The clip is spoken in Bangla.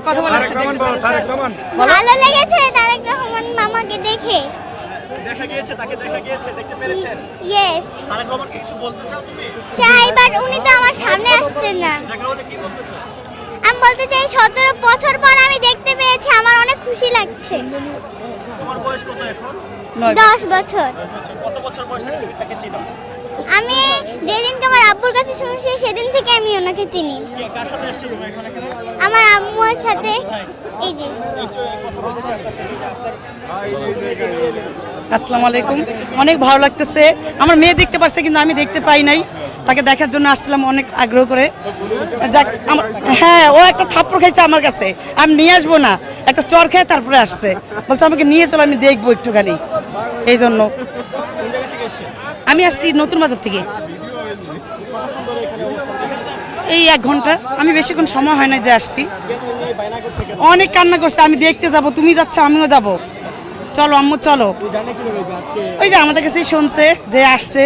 কথা বলা ভালো লেগেছে তারেক রহমান মামাকে দেখে। দেখা গিয়েছে, তাকে দেখা গিয়েছে, দেখতে পেরেছেন? ইয়েস, তারেক রহমানকে কিছু বলতে চাও তুমি? চাই, বাট উনি তো আমার সামনে আসছেন না। দেখা হলে কি বলতে চাও? আমি বলতে চাই 17 বছর পর আমি দেখতে পেয়েছি, আমার অনেক খুশি লাগছে। তোমার বয়স কত এখন? 10 বছর। কত বছর বয়স থেকে তুমি তাকে চিনো? আমি যেদিনকে আমার আব্বুর কাছে শুনছি সেদিন থেকে আমি ওনাকে চিনি। কে কার সাথে এসেছো তুমি এখানে? আমার আম্মুর সাথে। এই যে আসসালামু আলাইকুম, অনেক ভালো লাগতেছে। আমার মেয়ে দেখতে পারছে কিন্তু আমি দেখতে পাই নাই, তাকে দেখার জন্য আসছিলাম অনেক আগ্রহ করে। যাক, হ্যাঁ, ও একটা থাপ্পড় খাইছে আমার কাছে, আমি নিয়ে আসবো না, একটা চর খেয়ে তারপরে আসছে, বলছে আমাকে নিয়ে চলো আমি দেখবো একটুখানি, এই জন্য। আমি আসছি নতুন বাজার থেকে, এই 1 ঘন্টা। আমি বেশিক্ষণ সময় হয় না যে আসছি। অনেক কান্না করছে, আমি দেখতে যাব, তুমি যাচ্ছ আমিও যাব, চলো আম্মু চলো। ওই যে আমাদের কাছে শুনছে যে আসছে,